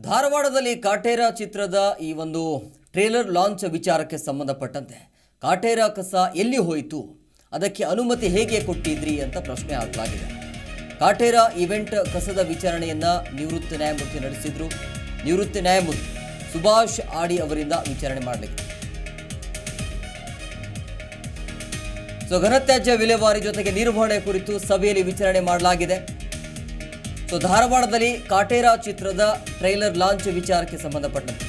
ಧಾರವಾಡದಲ್ಲಿ ಕಾಟೇರ ಚಿತ್ರದ ಈ ಒಂದು ಟ್ರೇಲರ್ ಲಾಂಚ್ ವಿಚಾರಕ್ಕೆ ಸಂಬಂಧಪಟ್ಟಂತೆ ಕಾಟೇರ ಕಸ ಎಲ್ಲಿ ಹೋಯಿತು, ಅದಕ್ಕೆ ಅನುಮತಿ ಹೇಗೆ ಕೊಟ್ಟಿದ್ರಿ ಅಂತ ಪ್ರಶ್ನೆ ಹಾಕಲಾಗಿದೆ. ಕಾಟೇರ ಇವೆಂಟ್ ಕಸದ ವಿಚಾರಣೆಯನ್ನ ನಿವೃತ್ತ ನ್ಯಾಯಮೂರ್ತಿ ನಡೆಸಿದ್ರು. ನಿವೃತ್ತ ನ್ಯಾಯಮೂರ್ತಿ ಸುಭಾಷ್ ಆಡಿ ಅವರಿಂದ ವಿಚಾರಣೆ ಮಾಡಲಿದೆ. ಘನತ್ಯಾಜ್ಯ ವಿಲೇವಾರಿ ಜೊತೆಗೆ ನಿರ್ವಹಣೆ ಕುರಿತು ಸಭೆಯಲ್ಲಿ ವಿಚಾರಣೆ ಮಾಡಲಾಗಿದೆ. ಧಾರವಾಡದಲ್ಲಿ ಕಾಟೇರ ಚಿತ್ರದ ಟ್ರೈಲರ್ ಲಾಂಚ್ ವಿಚಾರಕ್ಕೆ ಸಂಬಂಧಪಟ್ಟಂತೆ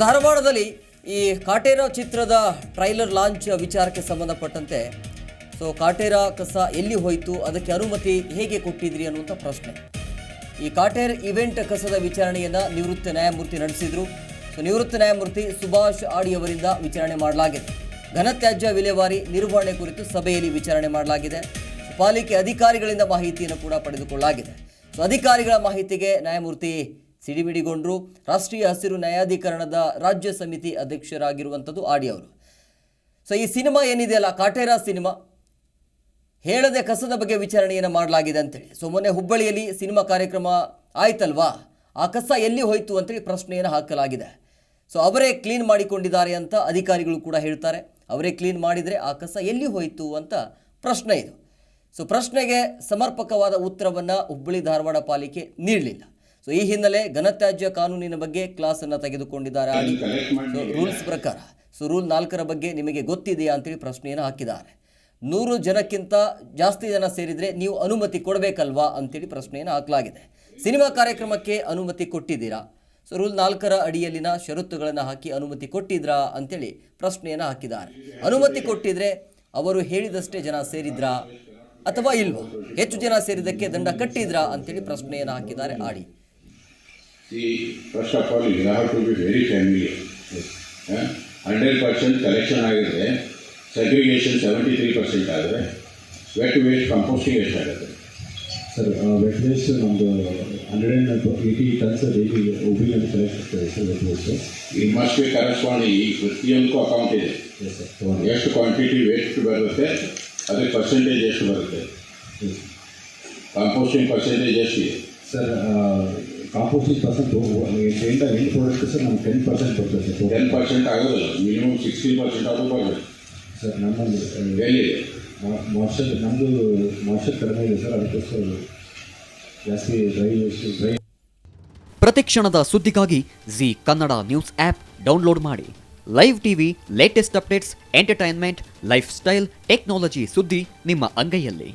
ಧಾರವಾಡದಲ್ಲಿ ಈ ಕಾಟೇರ ಚಿತ್ರದ ಟ್ರೈಲರ್ ಲಾಂಚ್ ವಿಚಾರಕ್ಕೆ ಸಂಬಂಧಪಟ್ಟಂತೆ ಕಾಟೇರ ಕಸ ಎಲ್ಲಿ ಹೋಯಿತು, ಅದಕ್ಕೆ ಅನುಮತಿ ಹೇಗೆ ಕೊಟ್ಟಿದ್ರಿ ಅನ್ನುವಂಥ ಪ್ರಶ್ನೆ. ಈ ಕಾಟೇರ್ ಇವೆಂಟ್ ಕಸದ ವಿಚಾರಣೆಯನ್ನು ನಿವೃತ್ತ ನ್ಯಾಯಮೂರ್ತಿ ನಡೆಸಿದ್ರು. ನಿವೃತ್ತ ನ್ಯಾಯಮೂರ್ತಿ ಸುಭಾಷ್ ಆಡಿ ಅವರಿಂದ ವಿಚಾರಣೆ ಮಾಡಲಾಗಿದೆ. ಘನತ್ಯಾಜ್ಯ ವಿಲೇವಾರಿ ನಿರ್ವಹಣೆ ಕುರಿತು ಸಭೆಯಲ್ಲಿ ವಿಚಾರಣೆ ಮಾಡಲಾಗಿದೆ. ಪಾಲಿಕೆ ಅಧಿಕಾರಿಗಳಿಂದ ಮಾಹಿತಿಯನ್ನು ಕೂಡ ಪಡೆದುಕೊಳ್ಳಲಾಗಿದೆ. ಅಧಿಕಾರಿಗಳ ಮಾಹಿತಿಗೆ ನ್ಯಾಯಮೂರ್ತಿ ಸಿಡಿಮಿಡಿಗೊಂಡ್ರು. ರಾಷ್ಟ್ರೀಯ ಹಸಿರು ನ್ಯಾಯಾಧಿಕರಣದ ರಾಜ್ಯ ಸಮಿತಿ ಅಧ್ಯಕ್ಷರಾಗಿರುವಂಥದ್ದು ಆಡಿ ಅವರು. ಈ ಸಿನಿಮಾ ಏನಿದೆಯಲ್ಲ, ಕಾಟೇರ ಸಿನಿಮಾ ಹೇಳದೆ ಕಸದ ಬಗ್ಗೆ ವಿಚಾರಣೆಯನ್ನು ಮಾಡಲಾಗಿದೆ ಅಂತೇಳಿ. ಮೊನ್ನೆ ಹುಬ್ಬಳ್ಳಿಯಲ್ಲಿ ಸಿನಿಮಾ ಕಾರ್ಯಕ್ರಮ ಆಯ್ತಲ್ವಾ, ಆ ಕಸ ಎಲ್ಲಿ ಹೋಯಿತು ಅಂತೇಳಿ ಪ್ರಶ್ನೆಯನ್ನು ಹಾಕಲಾಗಿದೆ. ಅವರೇ ಕ್ಲೀನ್ ಮಾಡಿಕೊಂಡಿದ್ದಾರೆ ಅಂತ ಅಧಿಕಾರಿಗಳು ಕೂಡ ಹೇಳ್ತಾರೆ. ಅವರೇ ಕ್ಲೀನ್ ಮಾಡಿದರೆ ಆ ಕಸ ಎಲ್ಲಿ ಹೋಯಿತು ಅಂತ ಪ್ರಶ್ನೆ ಇದು. ಪ್ರಶ್ನೆಗೆ ಸಮರ್ಪಕವಾದ ಉತ್ತರವನ್ನು ಹುಬ್ಬಳ್ಳಿ ಧಾರವಾಡ ಪಾಲಿಕೆ ನೀಡಲಿಲ್ಲ. ಈ ಹಿನ್ನೆಲೆ ಘನತ್ಯಾಜ್ಯ ಕಾನೂನಿನ ಬಗ್ಗೆ ಕ್ಲಾಸನ್ನು ತೆಗೆದುಕೊಂಡಿದ್ದಾರೆ ಆಡಿ. ರೂಲ್ಸ್ ಪ್ರಕಾರ ರೂಲ್ 4ರ ಬಗ್ಗೆ ನಿಮಗೆ ಗೊತ್ತಿದೆಯಾ ಅಂತೇಳಿ ಪ್ರಶ್ನೆಯನ್ನು ಹಾಕಿದ್ದಾರೆ. 100 ಜನಕ್ಕಿಂತ ಜಾಸ್ತಿ ಜನ ಸೇರಿದರೆ ನೀವು ಅನುಮತಿ ಕೊಡಬೇಕಲ್ವಾ ಅಂತೇಳಿ ಪ್ರಶ್ನೆಯನ್ನು ಹಾಕಲಾಗಿದೆ. ಸಿನಿಮಾ ಕಾರ್ಯಕ್ರಮಕ್ಕೆ ಅನುಮತಿ ಕೊಟ್ಟಿದ್ದೀರಾ? ರೂಲ್ 4ರ ಅಡಿಯಲ್ಲಿನ ಷರತ್ತುಗಳನ್ನು ಹಾಕಿ ಅನುಮತಿ ಕೊಟ್ಟಿದ್ರಾ ಅಂತೇಳಿ ಪ್ರಶ್ನೆಯನ್ನು ಹಾಕಿದ್ದಾರೆ. ಅನುಮತಿ ಕೊಟ್ಟಿದ್ರೆ ಅವರು ಹೇಳಿದಷ್ಟೇ ಜನ ಸೇರಿದ್ರಾ ಅಥವಾ ಇಲ್ವಾ, ಹೆಚ್ಚು ಜನ ಸೇರಿದ್ದಕ್ಕೆ ದಂಡ ಕಟ್ಟಿದ್ರಾ ಅಂತೇಳಿ ಪ್ರಶ್ನೆಯನ್ನು ಹಾಕಿದ್ದಾರೆ ಆಡಿ. See, first of all, you have to be very familiar. 100% collection ಆಗಿದೆ, segregation 73% ಆಗಿದೆ, ವೆಟ್ ವೇಸ್ಟ್ ಕಂಪೋಸ್ಟಿಂಗ್ ಎಷ್ಟಾಗುತ್ತೆ ಸರ್? ವೆಟ್ ವೇಸ್ಟ್ ನಮ್ಮದು 180 ಟನ್ಸ್ ಡೈಲಿ ಒಬಿನಲ್ಲಿ ಕಲೆಕ್ಟ್ ಆಗ್ತದೆ ಸರ್. ವೆಟ್ ವೇಸ್ಟ್ ಈ ಮಸ್ಟ್ ಬಿ ಕರೆಸ್ಪಾಂಡಿಂಗ್ ಈ ಪ್ರತಿಯೊಂದಕ್ಕೂ ಅಕೌಂಟ್ ಇದೆ. ಎಷ್ಟು ಕ್ವಾಂಟಿಟಿ ವೇಸ್ಟ್ ಬರುತ್ತೆ, ಅದಕ್ಕೆ ಪರ್ಸೆಂಟೇಜ್ ಎಷ್ಟು ಬರುತ್ತೆ, ಕಂಪೋಸ್ಟಿಂಗ್ ಪರ್ಸೆಂಟೇಜ್ ಎಷ್ಟಿದೆ sir? Composting percent end product sir ನಮ್ಗೆ 10% ಬರ್ತದೆ ಸರ್. 10% ಆಗೋದಿಲ್ಲ, ಮಿನಿಮಮ್ 60% ಆದರೂ ಬರಬೇಕು ಸರ್. ನಮ್ಮಲ್ಲಿ ಎಲ್ಲಿದೆ ಮಾರ್ಷಲ್, ನಮ್ಮದು ಮಾರ್ಷಲ್ ಕಡಿಮೆ ಇದೆ ಸರ್, ಅದಕ್ಕೋಸ್ಕರ ಜಾಸ್ತಿ ಡ್ರೈ. ಪ್ರತಿಕ್ಷಣದ ಸುದ್ದಿಗಾಗಿ Zee Kannada news app download ಮಾಡಿ. Live TV, latest updates, entertainment, lifestyle, technology ಸುದ್ದಿ ನಿಮ್ಮ ಅಂಗೈಯಲ್ಲಿ.